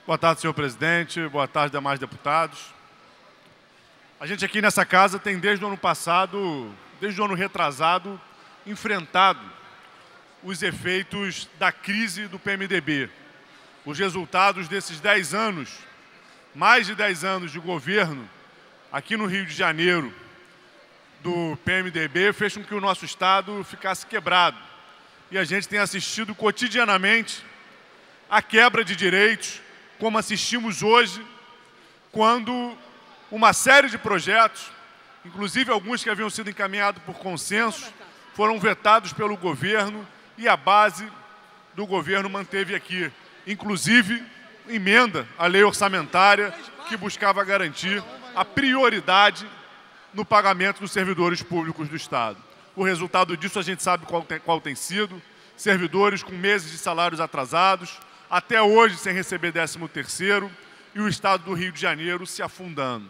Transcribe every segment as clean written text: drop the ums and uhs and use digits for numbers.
Boa tarde, senhor presidente. Boa tarde, demais deputados. A gente aqui nessa casa tem, desde o ano passado, desde o ano retrasado, enfrentado os efeitos da crise do PMDB. Os resultados desses 10 anos, mais de 10 anos de governo aqui no Rio de Janeiro do PMDB, fez com que o nosso Estado ficasse quebrado. E a gente tem assistido cotidianamente a quebra de direitos, como assistimos hoje, quando uma série de projetos, inclusive alguns que haviam sido encaminhados por consenso, foram vetados pelo governo e a base do governo manteve aqui, inclusive emenda à lei orçamentária que buscava garantir a prioridade no pagamento dos servidores públicos do Estado. O resultado disso a gente sabe qual tem sido: servidores com meses de salários atrasados, até hoje sem receber 13º, e o Estado do Rio de Janeiro se afundando.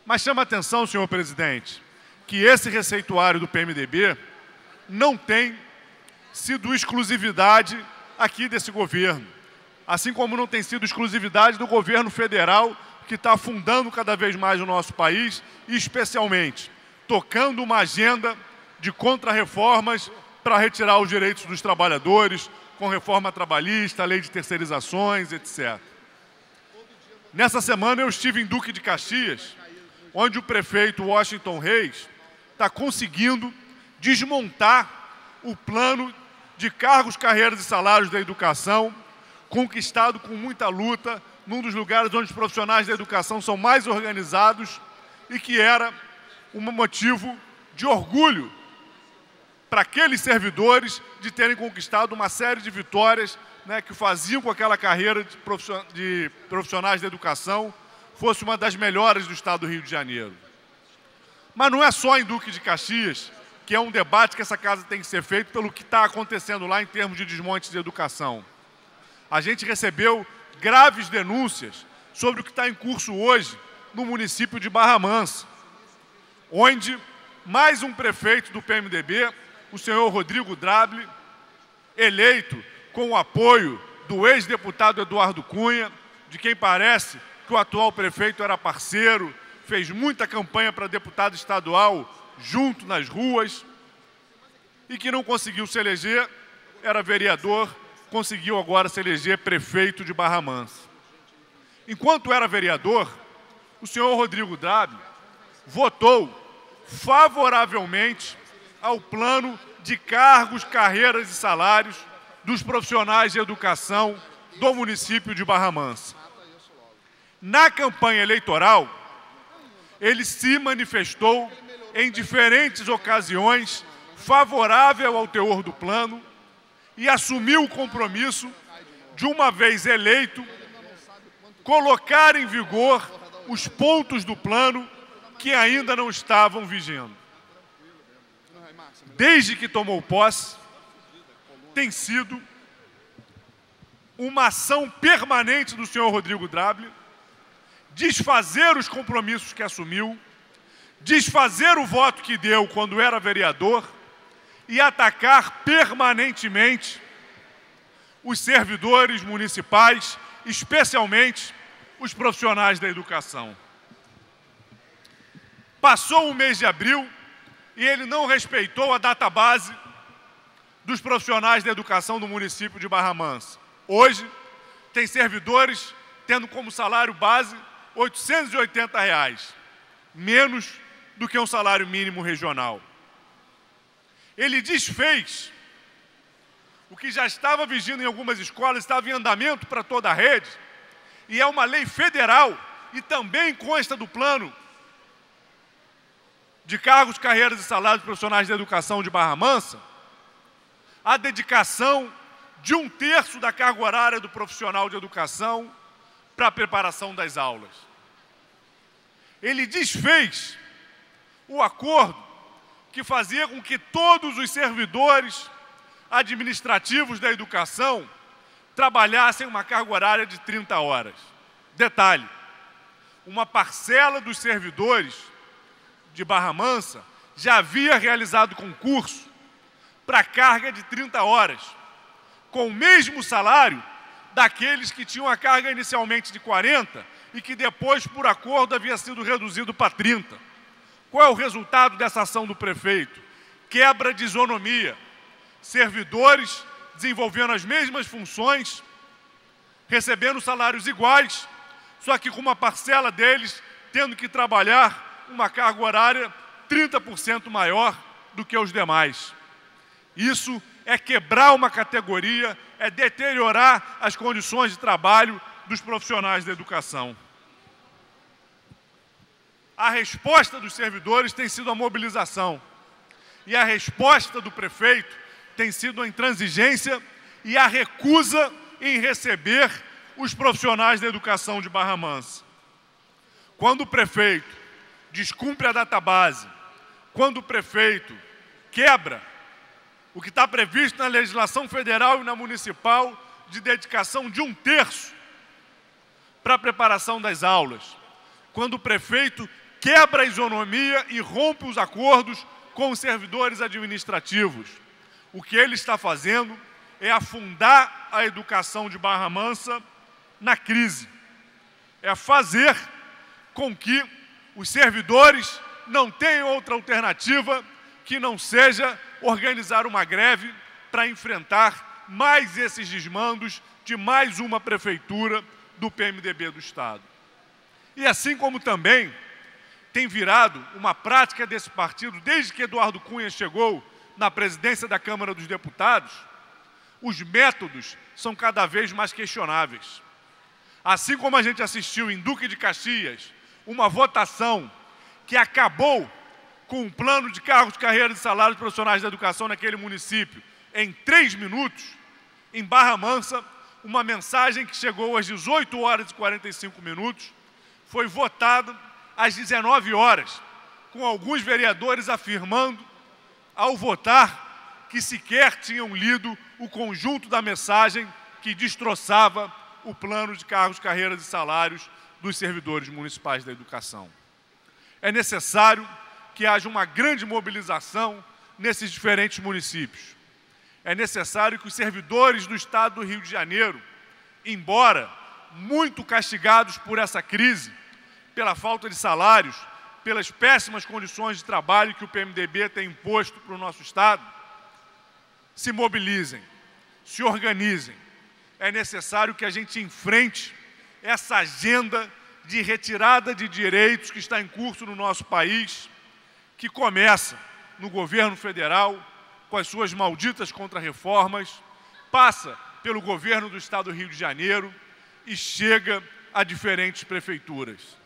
Mas chama a atenção, senhor presidente, que esse receituário do PMDB não tem sido exclusividade aqui desse governo, assim como não tem sido exclusividade do governo federal, que está afundando cada vez mais o nosso país, e especialmente tocando uma agenda de contrarreformas para retirar os direitos dos trabalhadores, com reforma trabalhista, lei de terceirizações, etc. Nessa semana eu estive em Duque de Caxias, onde o prefeito Washington Reis está conseguindo desmontar o plano de cargos, carreiras e salários da educação, conquistado com muita luta, num dos lugares onde os profissionais da educação são mais organizados e que era um motivo de orgulho para aqueles servidores de terem conquistado uma série de vitórias, né, que faziam com que aquela carreira de profissionais da educação fosse uma das melhores do Estado do Rio de Janeiro. Mas não é só em Duque de Caxias que é um debate que essa casa tem que ser feito pelo que está acontecendo lá em termos de desmonte de educação. A gente recebeu graves denúncias sobre o que está em curso hoje no município de Barra Mansa, onde mais um prefeito do PMDB, o senhor Rodrigo Drable, eleito com o apoio do ex-deputado Eduardo Cunha, de quem parece que o atual prefeito era parceiro, fez muita campanha para deputado estadual junto nas ruas, e que não conseguiu se eleger, era vereador, conseguiu agora se eleger prefeito de Barra Mansa. Enquanto era vereador, o senhor Rodrigo Drable votou favoravelmente ao plano de cargos, carreiras e salários dos profissionais de educação do município de Barra Mansa. Na campanha eleitoral, ele se manifestou em diferentes ocasiões favorável ao teor do plano e assumiu o compromisso de, uma vez eleito, colocar em vigor os pontos do plano que ainda não estavam vigendo. Desde que tomou posse, tem sido uma ação permanente do senhor Rodrigo Drable desfazer os compromissos que assumiu, desfazer o voto que deu quando era vereador e atacar permanentemente os servidores municipais, especialmente os profissionais da educação. Passou o mês de abril e ele não respeitou a database dos profissionais da educação do município de Barra Mansa. Hoje, tem servidores tendo como salário base R$ 880, menos do que um salário mínimo regional. Ele desfez o que já estava vigindo em algumas escolas, estava em andamento para toda a rede, e é uma lei federal, e também consta do plano de cargos, carreiras e salários profissionais da educação de Barra Mansa, a dedicação de 1/3 da carga horária do profissional de educação para a preparação das aulas. Ele desfez o acordo que fazia com que todos os servidores administrativos da educação trabalhassem uma carga horária de 30 horas. Detalhe, uma parcela dos servidores de Barra Mansa já havia realizado concurso para carga de 30 horas, com o mesmo salário daqueles que tinham a carga inicialmente de 40 e que depois, por acordo, havia sido reduzido para 30. Qual é o resultado dessa ação do prefeito? Quebra de isonomia. Servidores desenvolvendo as mesmas funções, recebendo salários iguais, só que com uma parcela deles tendo que trabalhar uma carga horária 30% maior do que os demais. Isso é quebrar uma categoria, é deteriorar as condições de trabalho dos profissionais da educação. A resposta dos servidores tem sido a mobilização. E a resposta do prefeito tem sido a intransigência e a recusa em receber os profissionais da educação de Barra Mansa. Quando o prefeito descumpre a database, quando o prefeito quebra o que está previsto na legislação federal e na municipal de dedicação de 1/3 para a preparação das aulas, quando o prefeito quebra a isonomia e rompe os acordos com os servidores administrativos, o que ele está fazendo é afundar a educação de Barra Mansa na crise. É fazer com que os servidores não tenham outra alternativa que não seja organizar uma greve para enfrentar mais esses desmandos de mais uma prefeitura do PMDB do Estado. E assim como também tem virado uma prática desse partido, desde que Eduardo Cunha chegou na presidência da Câmara dos Deputados, os métodos são cada vez mais questionáveis. Assim como a gente assistiu em Duque de Caxias, uma votação que acabou com um plano de cargos, carreiras e salários profissionais da educação naquele município em 3 minutos, em Barra Mansa, uma mensagem que chegou às 18 horas e 45 minutos, foi votada às 19 horas, com alguns vereadores afirmando, ao votar, que sequer tinham lido o conjunto da mensagem que destroçava o plano de cargos, carreiras e salários dos servidores municipais da educação. É necessário que haja uma grande mobilização nesses diferentes municípios. É necessário que os servidores do Estado do Rio de Janeiro, embora muito castigados por essa crise, pela falta de salários, pelas péssimas condições de trabalho que o PMDB tem imposto para o nosso Estado, se mobilizem, se organizem. É necessário que a gente enfrente essa agenda de retirada de direitos que está em curso no nosso país, que começa no governo federal, com as suas malditas contrarreformas, passa pelo governo do Estado do Rio de Janeiro e chega a diferentes prefeituras.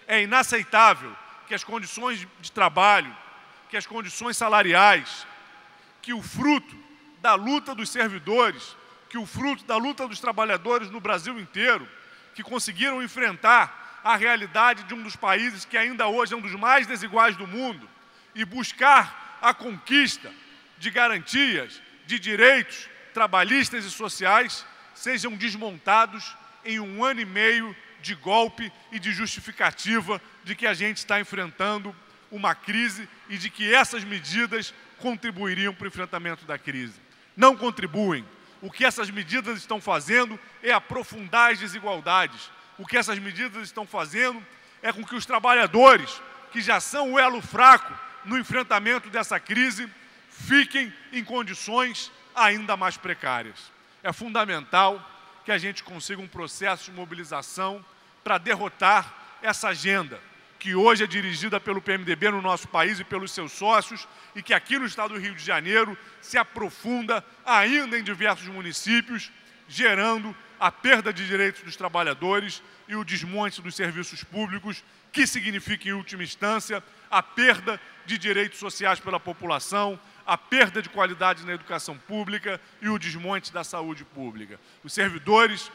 É inaceitável que as condições de trabalho, que as condições salariais, que o fruto da luta dos servidores, que o fruto da luta dos trabalhadores no Brasil inteiro, que conseguiram enfrentar a realidade de um dos países que ainda hoje é um dos mais desiguais do mundo e buscar a conquista de garantias, de direitos trabalhistas e sociais, sejam desmontados em 1 ano e meio de golpe e de justificativa de que a gente está enfrentando uma crise e de que essas medidas contribuiriam para o enfrentamento da crise. Não contribuem. O que essas medidas estão fazendo é aprofundar as desigualdades. O que essas medidas estão fazendo é com que os trabalhadores, que já são o elo fraco no enfrentamento dessa crise, fiquem em condições ainda mais precárias. É fundamental que a gente consiga um processo de mobilização para derrotar essa agenda que hoje é dirigida pelo PMDB no nosso país e pelos seus sócios e que aqui no Estado do Rio de Janeiro se aprofunda ainda em diversos municípios, gerando a perda de direitos dos trabalhadores e o desmonte dos serviços públicos, que significa, em última instância, a perda de direitos sociais pela população, a perda de qualidade na educação pública e o desmonte da saúde pública. Os servidores,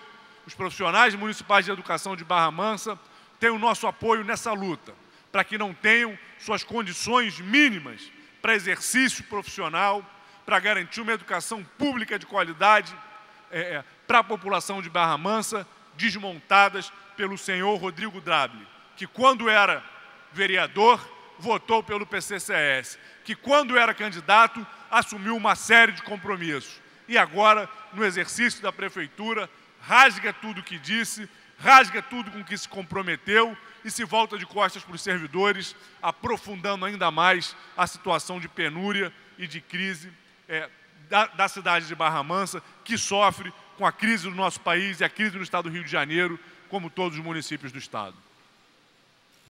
os profissionais municipais de educação de Barra Mansa têm o nosso apoio nessa luta, para que não tenham suas condições mínimas para exercício profissional, para garantir uma educação pública de qualidade para a população de Barra Mansa, desmontadas pelo senhor Rodrigo Drabli, que quando era vereador, votou pelo PCCS, que quando era candidato, assumiu uma série de compromissos. E agora, no exercício da prefeitura, rasga tudo o que disse, rasga tudo com que se comprometeu e se volta de costas para os servidores, aprofundando ainda mais a situação de penúria e de crise da cidade de Barra Mansa, que sofre com a crise do nosso país e a crise no estado do Rio de Janeiro, como todos os municípios do estado.